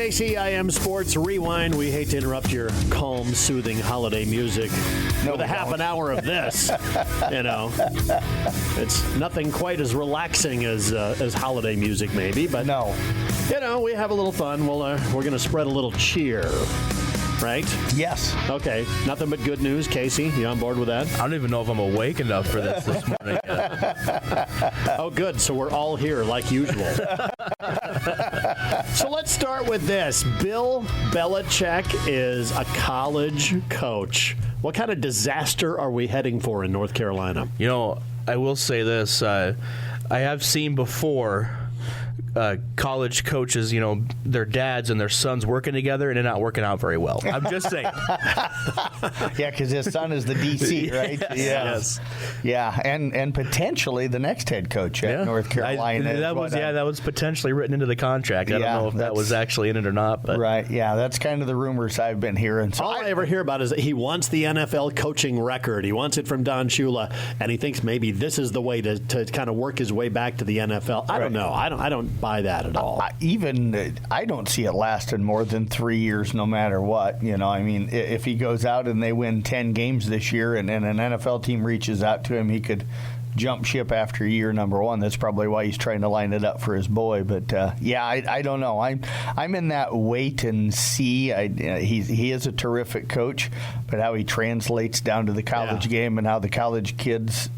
KCIM Sports Rewind. We hate to interrupt your calm, soothing holiday music with a half an hour of this. It's nothing quite as relaxing as holiday music, maybe, but no. We have a little fun. We're going to spread a little cheer. Right? Yes. Okay. Nothing but good news. Casey, you on board with that? I don't even know if I'm awake enough for this morning yet. Oh, good. So we're all here like usual. So let's start with this. Bill Belichick is a college coach. What kind of disaster are we heading for in North Carolina? I will say this. I have seen before college coaches, their dads and their sons working together and it not working out very well. I'm just saying. Yeah, because his son is the DC, right? Yes. Yeah, and potentially the next head coach at North Carolina. That was potentially written into the contract. I don't know if that was actually in it or not. But. Right, yeah, that's kind of the rumors I've been hearing. So all I ever hear about is that he wants the NFL coaching record. He wants it from Don Shula, and he thinks maybe this is the way to kind of work his way back to the NFL. I don't know. I don't buy that at all. I don't see it lasting more than 3 years no matter what. If he goes out and they win 10 games this year and an NFL team reaches out to him, he could jump ship after year number one. That's probably why he's trying to line it up for his boy. But I don't know. I'm in that wait and see. He is a terrific coach, but how he translates down to the college game and how the college kids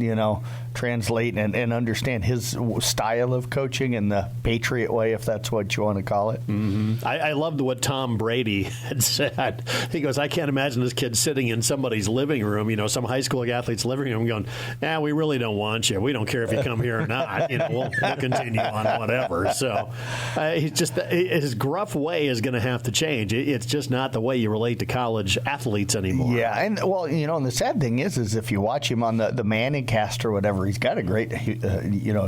translate and understand his style of coaching in the Patriot way, if that's what you want to call it. Mm-hmm. I loved what Tom Brady had said. He goes, I can't imagine this kid sitting in somebody's living room, some high school athlete's living room going, we really don't want you. We don't care if you come here or not. We'll continue on whatever. So he's just his gruff way is going to have to change. It's just not the way you relate to college athletes anymore. Yeah, and and the sad thing is if you watch him on the Manning cast or whatever, he's got a great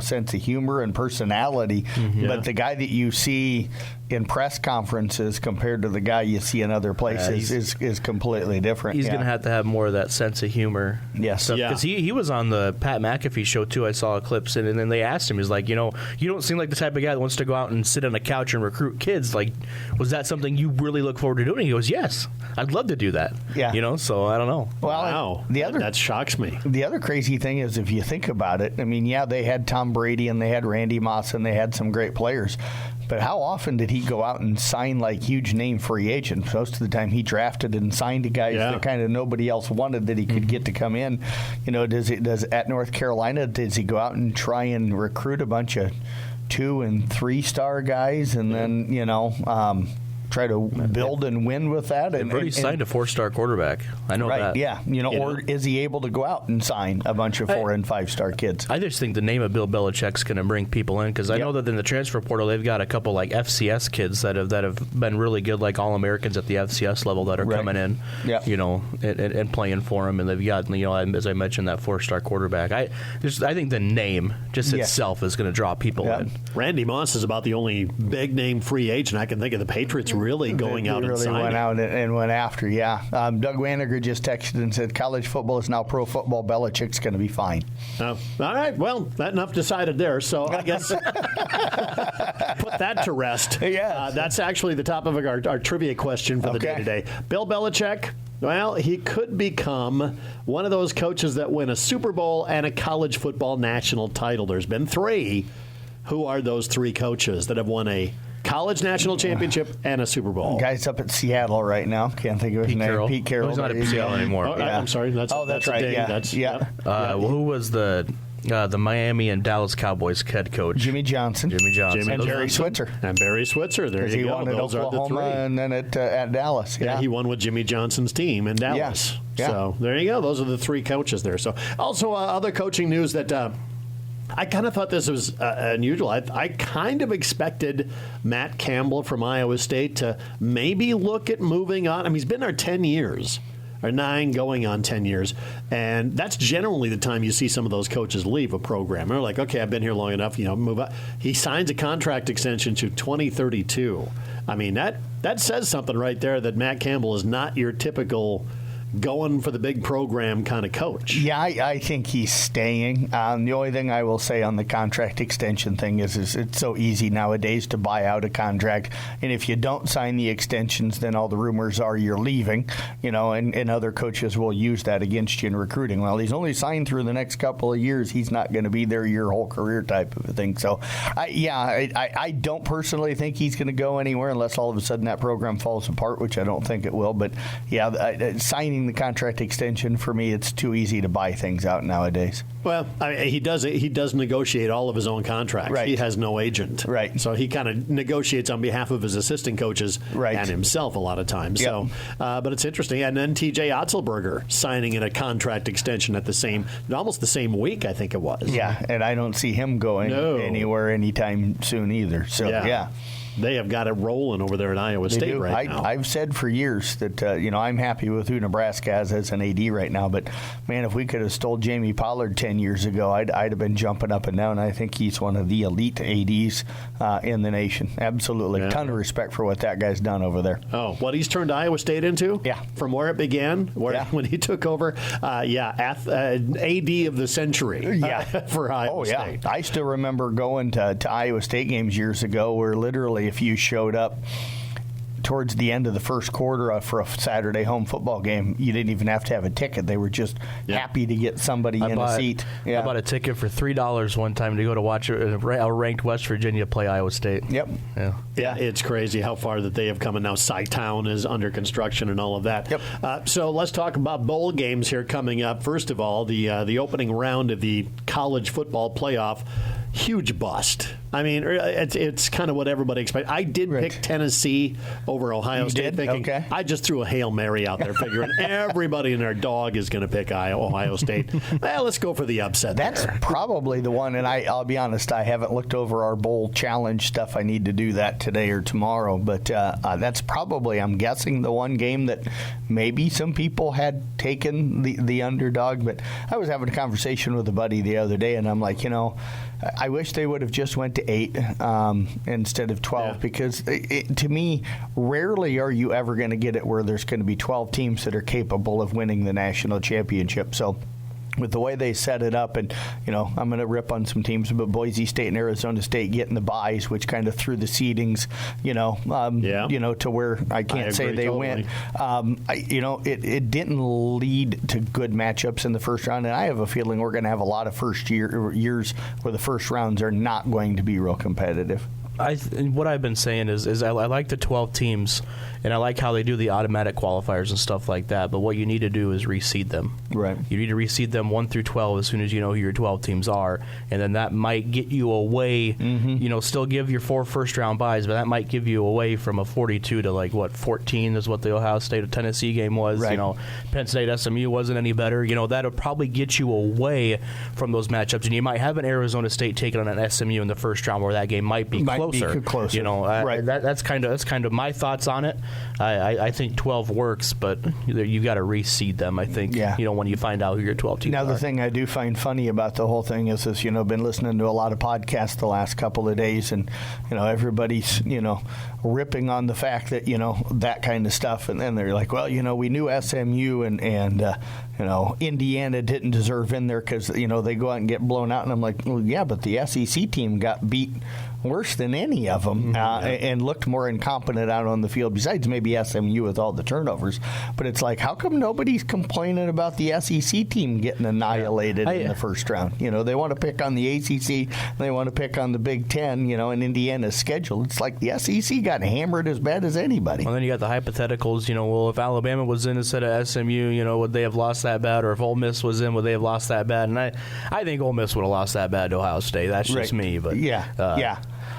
sense of humor and personality. Mm-hmm. But the guy that you see in press conferences compared to the guy you see in other places is completely different. He's going to have more of that sense of humor. Yes. Because he was on the Pat McAfee show, too. I saw clips, and then they asked him, he's like, you don't seem like the type of guy that wants to go out and sit on a couch and recruit kids. Like, was that something you really look forward to doing? He goes, yes, I'd love to do that. Yeah. So I don't know. Well, wow. That shocks me. The other crazy thing is, if you think about it, they had Tom Brady and they had Randy Moss and they had some great players. But how often did he go out and sign huge name free agents? Most of the time he drafted and signed to guys that kind of nobody else wanted that he could get to come in. Does at North Carolina, does he go out and try and recruit a bunch of 2- and 3-star guys and then, try to build and win with that? And Brady signed a 4-star quarterback. I know that. Yeah. Or is he able to go out and sign a bunch of 4- and 5-star kids? I just think the name of Bill Belichick's going to bring people in because I know that in the transfer portal they've got a couple FCS kids that have been really good, like All-Americans at the FCS level that are coming in, and playing for him. And they've got, as I mentioned, that 4-star quarterback. I think the name itself is going to draw people in. Randy Moss is about the only big name free agent I can think of. The Patriots really going out and signing. Went out and went after, Doug Waniger just texted and said, college football is now pro football. Belichick's going to be fine. All right. Well, that enough decided there. So I guess put that to rest. Yeah. That's actually the top of our trivia question for the day today. Bill Belichick, well, he could become one of those coaches that win a Super Bowl and a college football national title. There's been 3. Who are those 3 coaches that have won a college national championship and a Super Bowl? Guy's up at Seattle right now. Can't think of his name. Pete Carroll. He's not at Seattle anymore. I'm sorry. That's right. Who was the Miami and Dallas Cowboys head coach? Jimmy Johnson. And Barry Switzer. There you go. He won at Oklahoma and then at Dallas. Yeah, he won with Jimmy Johnson's team in Dallas. Yeah. So there you go. Those are the 3 coaches there. So also other coaching news that I kind of thought this was unusual. I kind of expected Matt Campbell from Iowa State to maybe look at moving on. He's been there 10 years. Or 9 going on 10 years. And that's generally the time you see some of those coaches leave a program. They're like, okay, I've been here long enough, move on. He signs a contract extension to 2032. That says something right there that Matt Campbell is not your typical going for the big program kind of coach. Yeah, I think he's staying. The only thing I will say on the contract extension thing is it's so easy nowadays to buy out a contract, and if you don't sign the extensions, then all the rumors are you're leaving, and other coaches will use that against you in recruiting. Well, he's only signed through the next couple of years. He's not going to be there your whole career type of a thing. So, I don't personally think he's going to go anywhere unless all of a sudden that program falls apart, which I don't think it will. But, signing the contract extension, for me, it's too easy to buy things out nowadays. Well, he does negotiate all of his own contracts. Right. He has no agent. Right. So he kind of negotiates on behalf of his assistant coaches and himself a lot of times. Yep. So, but it's interesting. And then T.J. Otzelberger signing in a contract extension at almost the same week, I think it was. Yeah, and I don't see him going anywhere anytime soon either. So, yeah. They have got it rolling over there at Iowa State right now. I've said for years that I'm happy with who Nebraska has as an AD right now. But man, if we could have stole Jamie Pollard 10 years ago, I'd have been jumping up and down. I think he's one of the elite ADs in the nation. Absolutely, a ton of respect for what that guy's done over there. Oh, what he's turned Iowa State into? Yeah, from where it began, when he took over. AD of the century. For Iowa State. I still remember going to Iowa State games years ago, where literally, if you showed up towards the end of the first quarter for a Saturday home football game, you didn't even have to have a ticket. They were just happy to get somebody in a seat. I bought a ticket for $3 one time to go to watch a ranked West Virginia play Iowa State. Yep. Yeah, it's crazy how far that they have come, and now Cy-Town is under construction and all of that. Yep. So let's talk about bowl games here coming up. First of all, the opening round of the college football playoff. Huge bust. I mean, it's kind of what everybody expected. I did pick Tennessee over Ohio State, thinking I just threw a Hail Mary out there, figuring everybody and their dog is going to pick Ohio State. Well, let's go for the upset. That's probably the one, and I'll be honest, I haven't looked over our bowl challenge stuff. I need to do that today or tomorrow, but that's probably, I'm guessing, the one game that maybe some people had taken the underdog. But I was having a conversation with a buddy the other day, and I'm like, I wish they would have just went to 8 instead of 12 because to me, rarely are you ever going to get it where there's going to be 12 teams that are capable of winning the national championship. So with the way they set it up, and I'm going to rip on some teams, but Boise State and Arizona State getting the byes, which kind of threw the seedings, to where I can't say they went. It didn't lead to good matchups in the first round, and I have a feeling we're going to have a lot of years where the first rounds are not going to be real competitive. What I've been saying is I like the 12 teams, and I like how they do the automatic qualifiers and stuff like that. But what you need to do is reseed them. Right. You need to reseed them 1 through 12 as soon as you know who your 12 teams are, and then that might get you away. Still give your 4 first-round byes, but that might give you away from a 42 to 14 is what the Ohio State Tennessee game was. Right. Penn State SMU wasn't any better. That'll probably get you away from those matchups, and you might have an Arizona State taking on an SMU in the first round where that game might be closer. Right. That's kind of my thoughts on it. I think 12 works, but you got to reseed them. I think. When you find out who your 12 teams are. Now the thing I do find funny about the whole thing is been listening to a lot of podcasts the last couple of days, and everybody's ripping on the fact that that kind of stuff, and then they're like, well, we knew SMU and Indiana didn't deserve in there because they go out and get blown out, and I'm like, well, yeah, but the SEC team got beat worse than any of them and looked more incompetent out on the field, besides maybe SMU with all the turnovers. But it's like, how come nobody's complaining about the SEC team getting annihilated in the first round? They want to pick on the ACC, they want to pick on the Big Ten, and Indiana's schedule. It's like the SEC got hammered as bad as anybody. Well, then you got the hypotheticals, well, if Alabama was in instead of SMU, would they have lost that bad? Or if Ole Miss was in, would they have lost that bad? And I think Ole Miss would have lost that bad to Ohio State. That's just me. But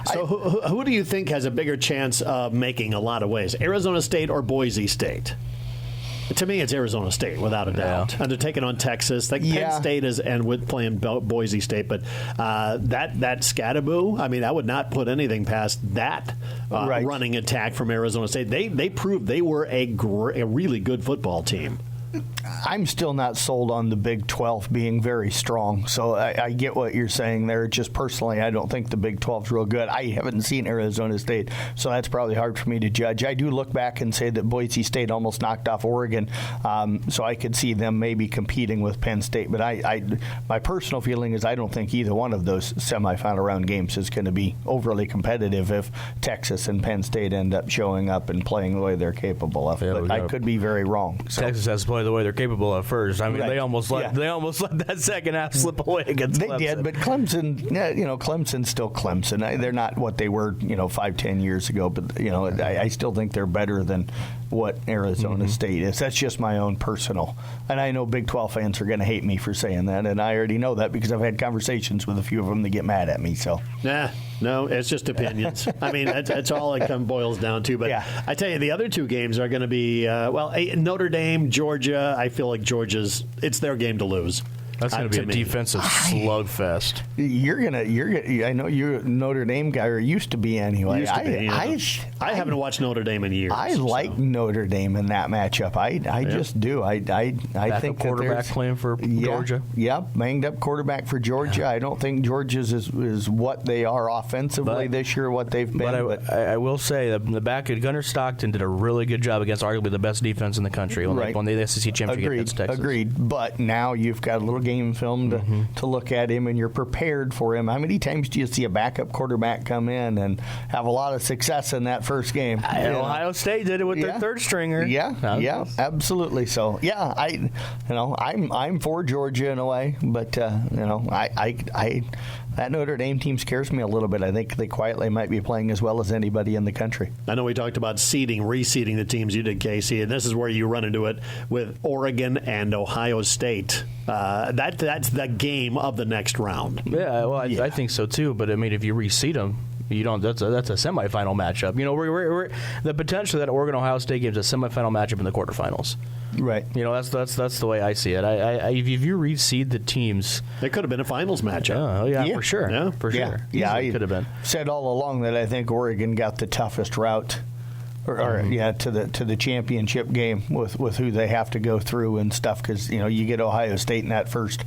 So who do you think has a bigger chance of making a lot of waves? Arizona State or Boise State? To me, it's Arizona State, without a doubt. And they're taking on Texas. Penn State is and with playing Boise State, but that Scattaboo, I would not put anything past that running attack from Arizona State. They proved they were a really good football team. I'm still not sold on the Big 12 being very strong. So I get what you're saying there. Just personally, I don't think the Big 12 is real good. I haven't seen Arizona State, so that's probably hard for me to judge. I do look back and say that Boise State almost knocked off Oregon, so I could see them maybe competing with Penn State. But my personal feeling is I don't think either one of those semifinal round games is going to be overly competitive if Texas and Penn State end up showing up and playing the way they're capable of. Yeah, but I could be very wrong. So. Texas has to play the way they're capable of first. I mean, Right. they almost let that second half slip away against Clemson. They did, but Clemson, Clemson's still Clemson. They're not what they were, 5-10 years ago. But I still think they're better than what Arizona State is. That's just my own personal. And I know Big 12 fans are going to hate me for saying that, and I already know that because I've had conversations with a few of them that get mad at me. So. Nah. No, it's just opinions. I mean, that's all it boils down to. But yeah. I tell you, the other two games are going to be, Notre Dame, Georgia. I feel like it's their game to lose. That's going to be a defensive slugfest. I know you're a Notre Dame guy, or used to be anyway. I haven't watched Notre Dame in years. I like Notre Dame in that matchup. I just do. I think quarterback playing for Georgia. Yeah, banged up quarterback for Georgia. I don't think Georgia's is what they are offensively this year, what they've been. But I will say that the back of Gunnar Stockton did a really good job against arguably the best defense in the country when the SEC championship against Texas. Agreed. But now you've got a little game film to look at him, and you're prepared for him. How many times do you see a backup quarterback come in and have a lot of success in that first game? Ohio State did it with their third stringer. Yeah, absolutely. So I'm for Georgia in a way, but that Notre Dame team scares me a little bit. I think they quietly might be playing as well as anybody in the country. I know we talked about reseeding the teams. You did, Casey, and this is where you run into it with Oregon and Ohio State. That's the game of the next round. Yeah, well, I think so too. But I mean, if you reseed them, you don't. That's a semifinal matchup. We're the potential that Oregon Ohio State game is a semifinal matchup in the quarterfinals. Right. That's the way I see it. If you reseed the teams, it could have been a finals matchup. For sure. Yeah, for sure. Yeah, it could have been. Said all along that I think Oregon got the toughest route. To the championship game with who they have to go through and stuff, because you get Ohio State in that first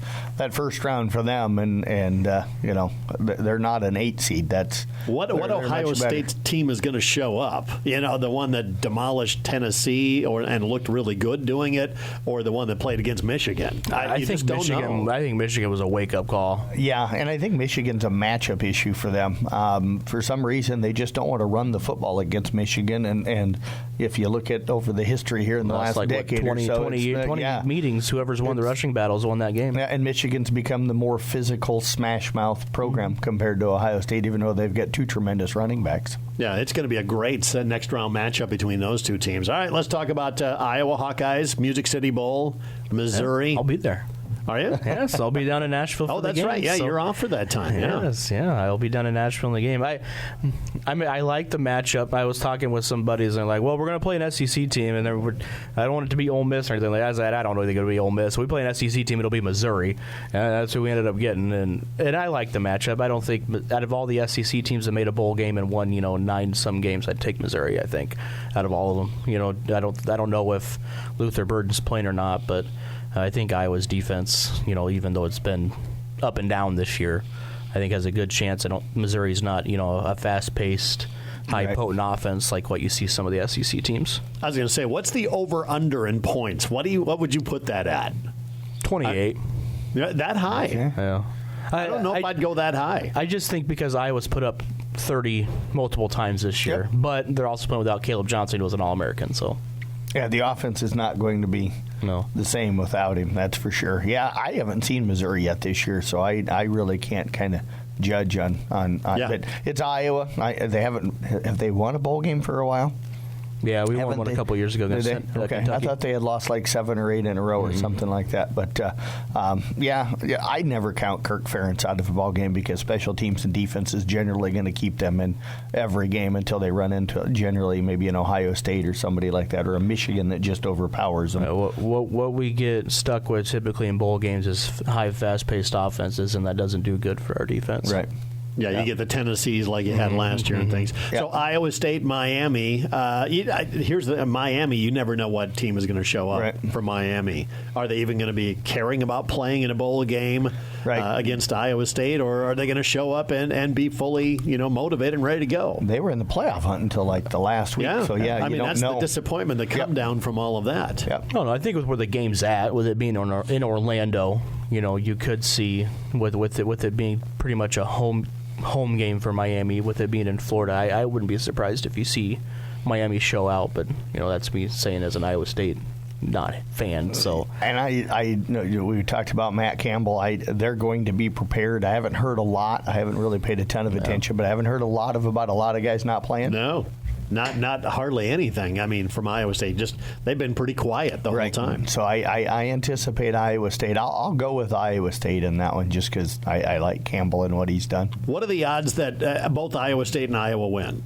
round for them, and they're not an 8 seed. That's what Ohio State's team is going to show up. The one that demolished Tennessee and looked really good doing it, or the one that played against Michigan. I think Michigan was a wake up call. Yeah, and I think Michigan's a matchup issue for them. For some reason, they just don't want to run the football against Michigan. And if you look at over the history here in the last decade 20 meetings, whoever's won the rushing battles won that game. Yeah, and Michigan's become the more physical smash mouth program compared to Ohio State, even though they've got two tremendous running backs. Yeah, it's going to be a great next round matchup between those two teams. All right, let's talk about Iowa Hawkeyes, Music City Bowl, Missouri. Yeah, I'll be there. Are you? Yes, I'll be down in Nashville for the game. Oh, that's right. Yeah, you're off for that time. Yes, I'll be down in Nashville in the game. I like the matchup. I was talking with some buddies, and they're like, well, we're going to play an SEC team, and I don't want it to be Ole Miss or anything like that. I said, I don't know if they're going to be Ole Miss. So we play an SEC team, it'll be Missouri. And that's who we ended up getting. And I like the matchup. I don't think, out of all the SEC teams that made a bowl game and won, 9-some games, I'd take Missouri, I think, out of all of them. I don't know if Luther Burden's playing or not, but I think Iowa's defense, even though it's been up and down this year, I think has a good chance. Missouri's not, a fast-paced, high-potent offense like what you see some of the SEC teams. I was going to say, what's the over/under in points? What would you put that at? 28. That high? Okay. Yeah. I don't know if I'd go that high. I just think because Iowa's put up 30 multiple times this year, but they're also playing without Caleb Johnson, who was an All-American, so. Yeah, the offense is not going to be the same without him, that's for sure. Yeah, I haven't seen Missouri yet this year, so I really can't kind of judge on but it's Iowa. Have they won a bowl game for a while? Yeah, we won one a couple years ago against Kentucky. I thought they had lost like 7 or 8 in a row or something like that. But, I never count Kirk Ferentz out of a ball game because special teams and defense is generally going to keep them in every game until they run into generally maybe an Ohio State or somebody like that, or a Michigan that just overpowers them. What we get stuck with typically in bowl games is high, fast-paced offenses, and that doesn't do good for our defense. Right. Yeah, you get the Tennessees like you had last year and things. Yep. So Iowa State, Miami. Here's Miami. You never know what team is going to show up for Miami. Are they even going to be caring about playing in a bowl game against Iowa State, or are they going to show up and be fully motivated and ready to go? They were in the playoff hunt until like the last week. Yeah. So I mean, that's the disappointment that come down from all of that. Yep. No, I think with where the game's at, with it being in Orlando, you could see with it being pretty much a home game for Miami, with it being in Florida, I wouldn't be surprised if you see Miami show out, but that's me saying as an Iowa State not fan. So, and I know we talked about Matt Campbell. They're going to be prepared. I haven't heard a lot. I haven't really paid a ton of attention, but I haven't heard about a lot of guys not playing. No. Not hardly anything. I mean, from Iowa State, they've been pretty quiet the whole time. So I anticipate Iowa State. I'll go with Iowa State in that one just because I like Campbell and what he's done. What are the odds that both Iowa State and Iowa win?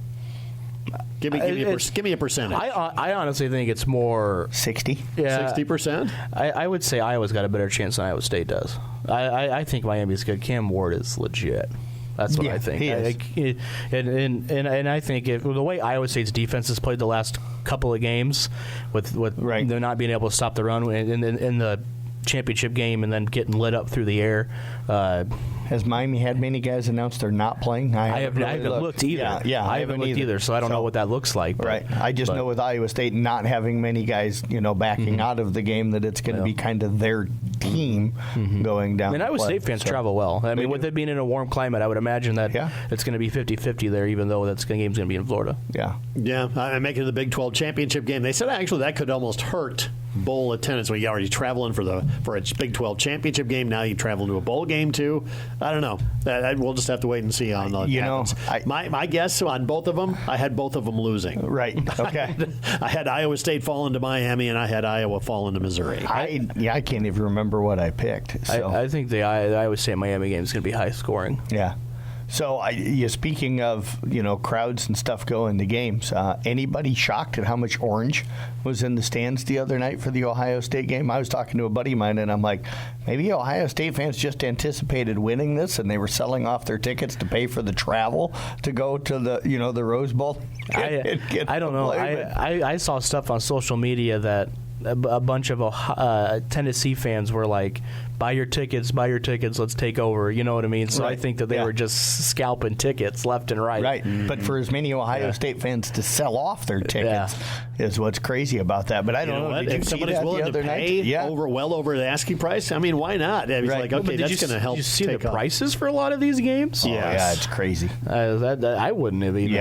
Give me a percentage. I honestly think it's more 60. Yeah, 60%. I would say Iowa's got a better chance than Iowa State does. I think Miami's good. Cam Ward is legit. That's what I think. He is. And I think the way Iowa State's defense has played the last couple of games, with them not being able to stop the run in the championship game and then getting lit up through the air. Has Miami had many guys announce they're not playing? I haven't looked either. Yeah, I haven't looked either, so I don't know what that looks like. But, I just know with Iowa State not having many guys, backing out of the game, that it's going to be kind of their team going down. I mean, Iowa State fans travel well. I mean, with it being in a warm climate, I would imagine that it's going to be 50-50 there, even though that game's going to be in Florida. Yeah. Yeah, I'm making the Big 12 championship game. They said actually that could almost hurt bowl attendance. Well, you're already traveling for a Big 12 championship game. Now you travel to a bowl game too. I don't know. We'll just have to wait and see how that happens. My guess on both of them, I had both of them losing. Right. Okay. I had Iowa State falling to Miami, and I had Iowa falling to Missouri. I can't even remember what I picked. So. I think the Iowa State Miami game is going to be high scoring. Yeah. So, speaking of crowds and stuff going to games, anybody shocked at how much orange was in the stands the other night for the Ohio State game? I was talking to a buddy of mine, and I'm like, maybe Ohio State fans just anticipated winning this, and they were selling off their tickets to pay for the travel to go to the Rose Bowl. I don't know. I saw stuff on social media that a bunch of Tennessee fans were like, buy your tickets, let's take over. You know what I mean? So I think that they were just scalping tickets left and right. Right. But for as many Ohio State fans to sell off their tickets is what's crazy about that. But I don't know. If somebody's willing to pay over the asking price, I mean, why not? It's like, okay, that's going to help. Did you see the prices for a lot of these games? Yeah, it's crazy. I wouldn't have even.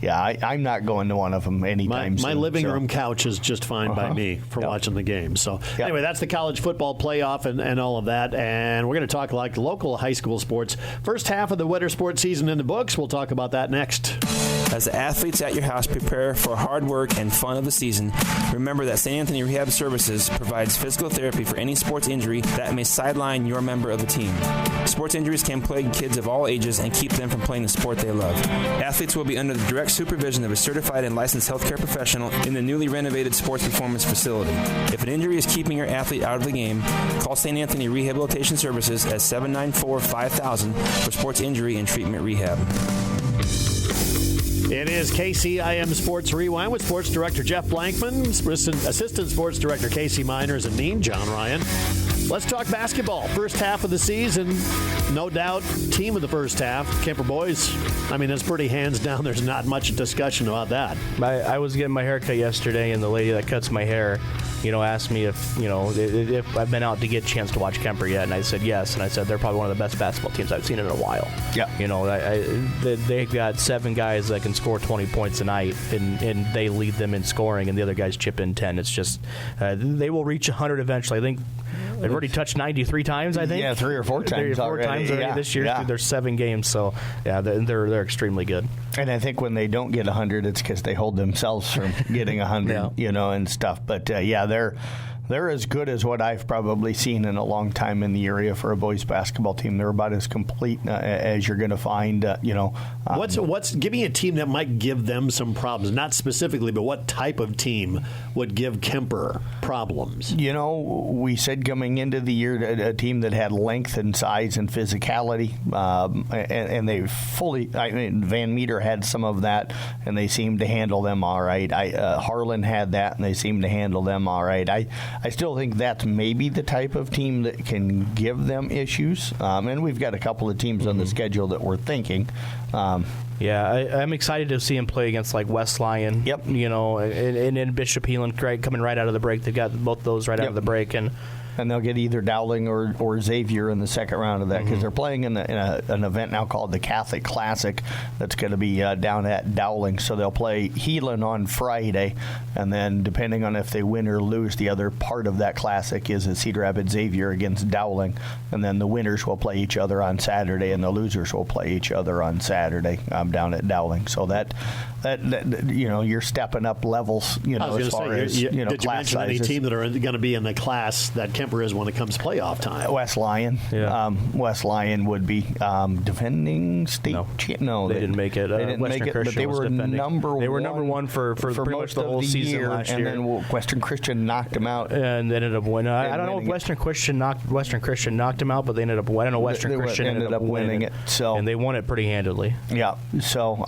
Yeah, I'm not going to one of them anytime soon. My living room couch is just fine by me for watching the game. So anyway, that's the college football playoff and all of that. And we're going to talk like local high school sports. First half of the winter sports season in the books. We'll talk about that next. As the athletes at your house prepare for hard work and fun of the season, remember that St. Anthony Rehab Services provides physical therapy for any sports injury that may sideline your member of the team. Sports injuries can plague kids of all ages and keep them from playing the sport they love. Athletes will be under the direct supervision of a certified and licensed healthcare professional in the newly renovated sports performance facility. If an injury is keeping your athlete out of the game, call St. Anthony Rehabilitation Services at 794-5000 for sports injury and treatment rehab. It is KCIM Sports Rewind with Sports Director Jeff Blankman, Assistant Sports Director Casey Miners, and me, John Ryan. Let's talk basketball. First half of the season, no doubt, team of the first half, Kemper boys. I mean, it's pretty hands down. There's not much discussion about that. I was getting my hair cut yesterday, and the lady that cuts my hair, asked me if I've been out to get a chance to watch Kemper yet, and I said yes, and I said they're probably one of the best basketball teams I've seen in a while. Yeah. They've got 7 guys that can score 20 points a night, and they lead them in scoring, and the other guys chip in 10. It's just they will reach 100 eventually. I think they've already touched 93 times, I think. Yeah, 3 or 4 times already. This year through their 7 games. So, they're extremely good. And I think when they don't get 100, it's because they hold themselves from getting 100, and stuff. But, they're as good as what I've probably seen in a long time in the area for a boys basketball team. They're about as complete as you're going to find. Give me a team that might give them some problems? Not specifically, but what type of team would give Kemper problems? We said coming into the year a team that had length and size and physicality, and they fully. Van Meter had some of that, and they seemed to handle them all right. Harlan had that, and they seemed to handle them all right. I still think that's maybe the type of team that can give them issues. And we've got a couple of teams on the schedule that we're thinking. I'm excited to see him play against like West Lyon. Yep. And Bishop Heelan coming right out of the break. They've got both those right out of the break, and they'll get either Dowling or Xavier in the second round of that because they're playing in an event now called the Catholic Classic that's going to be down at Dowling. So they'll play Heelan on Friday, and then depending on if they win or lose, the other part of that classic is a Cedar Rapids Xavier against Dowling, and then the winners will play each other on Saturday, and the losers will play each other on Saturday down at Dowling. So that you're stepping up levels. As far as did you class mention any sizes. team that are going to be in the class that Kemper is when it comes playoff time? West Lyon. Yeah. West Lyon would be defending state. No, they didn't make it. They didn't Western make it, Christian but they were number one. They were number one for pretty much most the whole of the season year, last and year. then Western Christian knocked them out. And they ended up winning. I don't know if Western Christian knocked them out, but they ended up winning. I know Western Christian ended up winning it. So, and they won it pretty handedly. Yeah. So,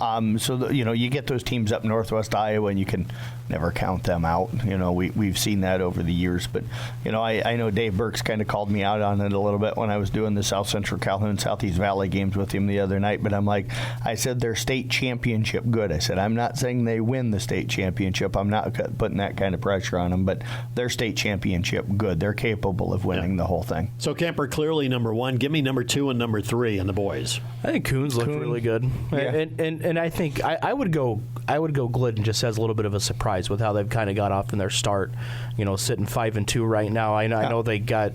you get those teams up Northwest Iowa, and you can never count them out. We've seen that over the years. But, I know Dave Burks kind of called me out on it a little bit when I was doing the South Central Calhoun Southeast Valley games with him the other night. But I said they're state championship good. I said, I'm not saying they win the state championship. I'm not putting that kind of pressure on them. But they're state championship good. They're capable of winning the whole thing. So Kemper clearly number one. Give me number 2 and number 3 in the boys. I think Coons looked really good. Yeah. And I think I would go Glidden just as a little bit of a surprise with how they've kind of got off in their start. Sitting 5-2 right now. I know they got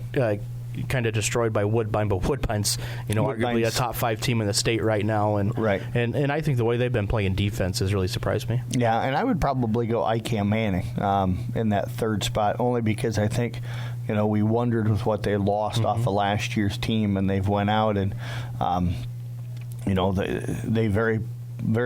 kind of destroyed by Woodbine, but Woodbine's arguably a top 5 team in the state right now, and I think the way they've been playing defense has really surprised me. Yeah, and I would probably go ICAM Manning in that third spot, only because I think we wondered with what they lost off of last year's team, and they've went out and they very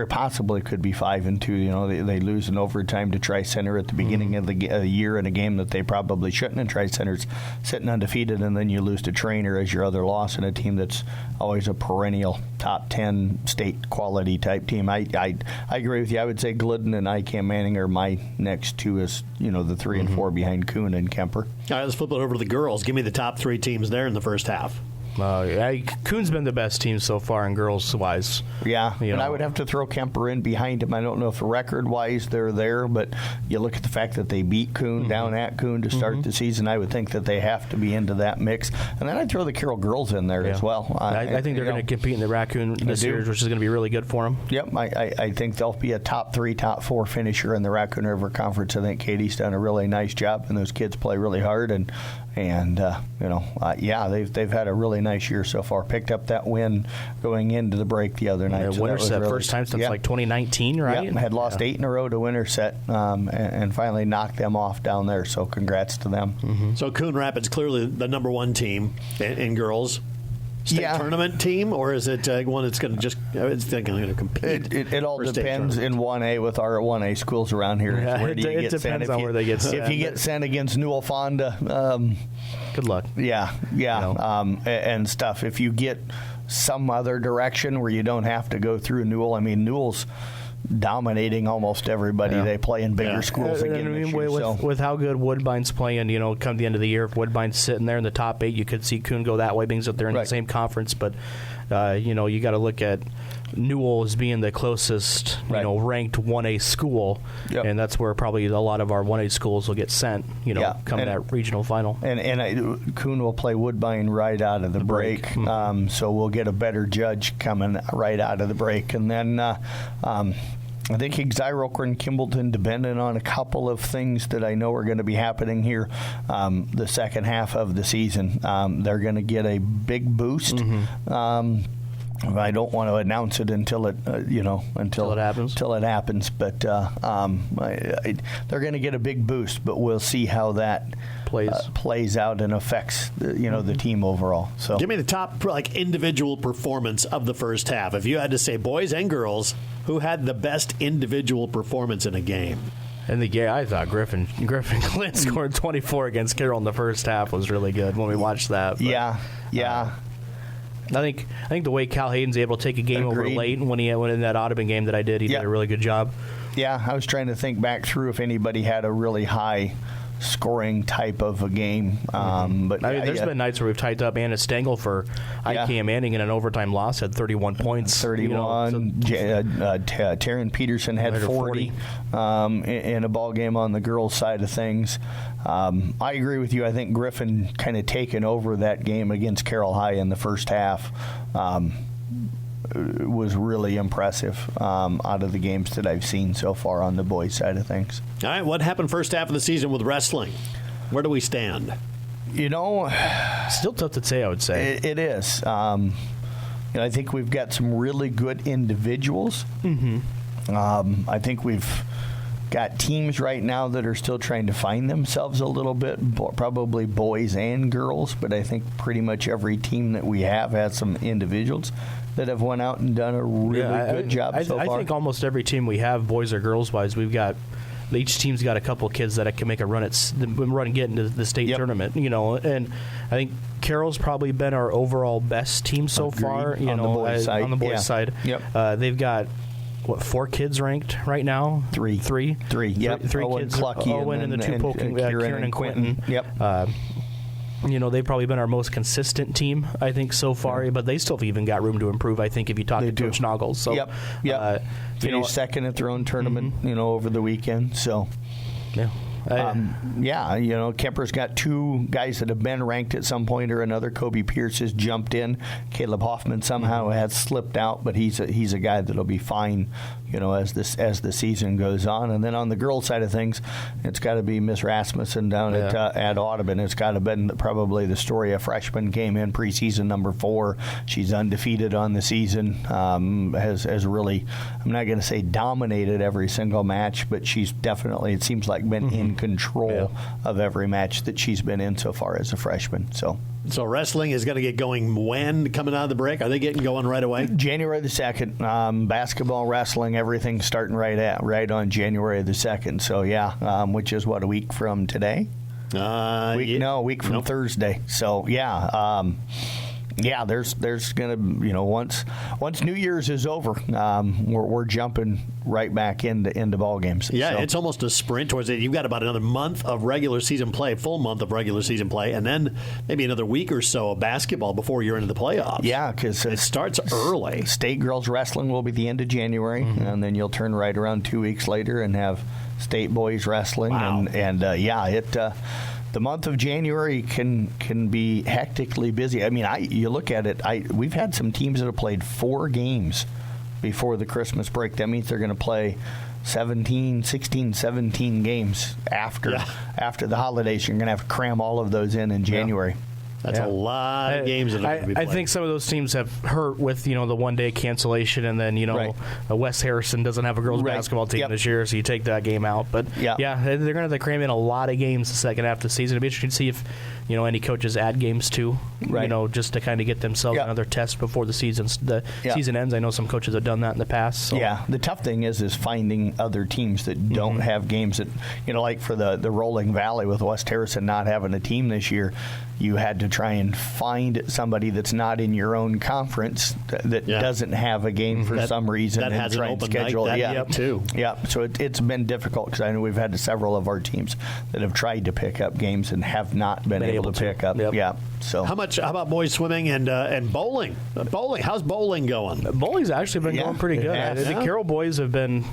possibly could be 5-2. They lose in overtime to Tri-Center at the beginning of the year in a game that they probably shouldn't. And Tri-Center's sitting undefeated, and then you lose to Trainer as your other loss in a team that's always a perennial top 10 state quality type team. I agree with you. I would say Glidden and ICAM Manning are my next two, as the 3 and 4 behind Kuhn and Kemper. All right, let's flip it over to the girls. Give me the top 3 teams there in the first half. Kuhn's been the best team so far in girls-wise. Yeah, and I would have to throw Kemper in behind him. I don't know if record-wise they're there, but you look at the fact that they beat Kuhn down at Kuhn to start the season, I would think that they have to be into that mix. And then I'd throw the Carroll girls in there as well. I think they're going to compete in the Raccoon this year, which is going to be really good for them. Yep, I think they'll be a top 3, top 4 finisher in the Raccoon River Conference. I think Katie's done a really nice job, and those kids play really hard. And they've had a really nice year so far. Picked up that win going into the break the other night. So Winterset, first time since like 2019, right? Yeah, had lost 8 in a row to Winterset and finally knocked them off down there. So congrats to them. So Coon Rapids clearly the number 1 team in girls. State tournament team, or is it one that's going to just going to compete? It all depends in 1A with our 1A schools around here. Yeah, where do you get depends sent? on where they get sent. If you get sent against Newell Fonda, good luck. Yeah, and stuff. If you get some other direction where you don't have to go through Newell, I mean Newell's dominating almost everybody they play in bigger schools again this year. With how good Woodbine's playing, come the end of the year, if Woodbine's sitting there in the top 8, you could see Kuhn go that way, being that they're in the same conference. But you got to look at Newell as being the closest, ranked 1A school, and that's where probably a lot of our 1A schools will get sent, come that regional final. And Kuhn will play Woodbine right out of the break. So we'll get a better judge coming right out of the break. And then I think Exira and Kimballton, depending on a couple of things that I know are going to be happening here the second half of the season, they're going to get a big boost. I don't want to announce it until it, until it happens. Till it happens, but they're going to get a big boost. But we'll see how that plays out and affects the team overall. So, give me the top individual performance of the first half. If you had to say boys and girls, who had the best individual performance in a game? In the game, I thought Griffin Clint scored 24 against Carroll in the first half was really good when we watched that. But, yeah. I think the way Cal Hayden's able to take a game over late, when he went in that Audubon game that I did, he did a really good job. Yeah, I was trying to think back through if anybody had a really high scoring type of a game. But there's been nights where we've tied up. Anna Stengel for IKM Manning in an overtime loss had 31 points. 31. Taryn Peterson had 40 in a ball game on the girls' side of things. I agree with you. I think Griffin kind of taken over that game against Carroll High in the first half. Was really impressive out of the games that I've seen so far on the boys' side of things. All right, what happened first half of the season with wrestling? Where do we stand? Still tough to say, I would say. It is. I think we've got some really good individuals. Mm-hmm. I think we've got teams right now that are still trying to find themselves a little bit, probably boys and girls, but I think pretty much every team that we have has some individuals that have went out and done a really good job so far. I think almost every team we have, boys or girls wise, each team's got a couple kids that can make a run and get into the state tournament, and I think Carroll's probably been our overall best team so far, on the boys' side. Yep. They've got 4 kids ranked right now? Three. Yep. Three Owen, kids. Clucky, Owen and the two poking, Kieran and Quentin. Yep. They've probably been our most consistent team, I think, so far. But they still have even got room to improve, I think, if you talk to Coach Noggles. So, yep. Finished second at their own tournament, over the weekend. So, Kemper's got 2 guys that have been ranked at some point or another. Kobe Pierce has jumped in. Caleb Hoffman somehow has slipped out, but he's a guy that'll be fine, as the season goes on. And then on the girls' side of things, it's got to be Miss Rasmussen down at Audubon. It's got to have been probably the story. A freshman came in preseason number 4. She's undefeated on the season. Has really, I'm not going to say dominated every single match, but she's definitely, it seems like, been in control of every match that she's been in so far as a freshman. So wrestling is going to get going when coming out of the break? Are they getting going right away? January the 2nd. Basketball, wrestling, everything's starting right on January the 2nd. So which is a week from today? A week from Thursday. So there's going to, once New Year's is over, we're jumping right back into ball games. Yeah, so. It's almost a sprint towards it. You've got about another month of regular season play, full month of regular season play, and then maybe another week or so of basketball before you're into the playoffs. Yeah, because it starts early. State girls wrestling will be the end of January, and then you'll turn right around 2 weeks later and have state boys wrestling. Wow. The month of January can be hectically busy. I mean, you look at it, we've had some teams that have played 4 games before the Christmas break. That means they're going to play 16, 17 games after the holidays. You're going to have to cram all of those in January. That's a lot of games that are going to be played. I think some of those teams have hurt with, the one-day cancellation, and then, West Harrison doesn't have a girls' basketball team this year, so you take that game out. But, they're going to have to cram in a lot of games the second half of the season. It'll be interesting to see if, any coaches add games too, just to kind of get themselves another test before the season ends. I know some coaches have done that in the past. So. Yeah, the tough thing is finding other teams that don't have games that, like for the Rolling Valley with West Harrison not having a team this year, you had to try and find somebody that's not in your own conference that doesn't have a game for some reason. That has an open night too. Yeah, so it's been difficult because I know we've had several of our teams that have tried to pick up games and have not been able to pick up. Yep. Yeah. So how about boys swimming and bowling? Bowling, how's bowling going? Bowling's actually been going pretty good. The Carroll boys have been,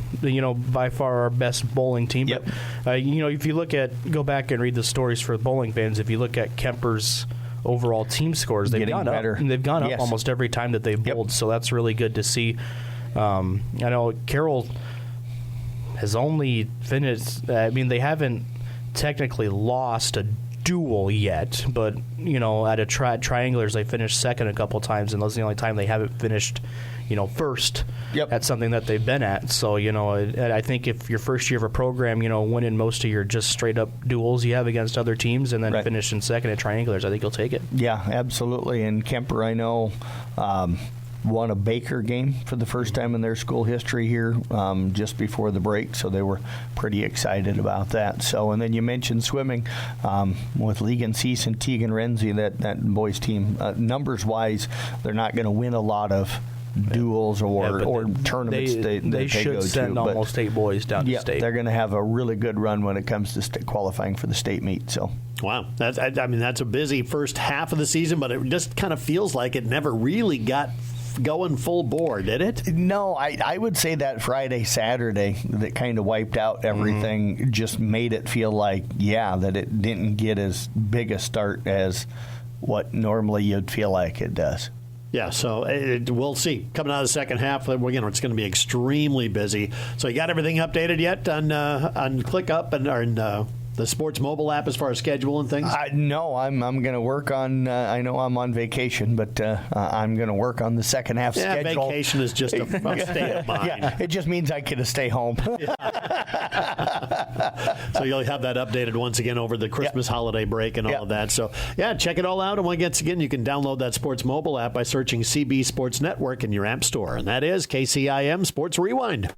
by far our best bowling team. Yep. But if you go back and read the stories for bowling fans, if you look at Kemper's overall team scores, they've gone up. They've gone up almost every time that they've bowled. So that's really good to see. I know Carroll has only finished. They haven't technically lost a duel yet, but at a triangulars they finished second a couple times, and that's the only time they haven't finished first at something that they've been at. So I think if your first year of a program, winning most of your just straight up duels you have against other teams, and then finishing second at triangulars, I think you'll take it. Yeah, absolutely. And Kemper, I know, won a Baker game for the first time in their school history here just before the break, so they were pretty excited about that. So, and then you mentioned swimming with Legan Cease and Tegan Renzi, that boys team. Numbers-wise, they're not going to win a lot of duels or tournaments they should go send to, almost 8 boys down to state. They're going to have a really good run when it comes to qualifying for the state meet. So. Wow. That's a busy first half of the season, but it just kind of feels like it never really got going full bore, did it? No, I would say that Friday, Saturday, that kind of wiped out everything, just made it feel like, that it didn't get as big a start as what normally you'd feel like it does. Yeah, so we'll see. Coming out of the second half, it's going to be extremely busy. So you got everything updated yet on ClickUp and the Sports mobile app as far as schedule and things? No, I'm going to work on. I know I'm on vacation, but I'm going to work on the second half schedule. Vacation is just a state of mind. Yeah, it just means I get to stay home. So you'll have that updated once again over the Christmas holiday break and all of that. So check it all out. And once again, you can download that Sports mobile app by searching CB Sports Network in your app store, and that is KCIM Sports Rewind.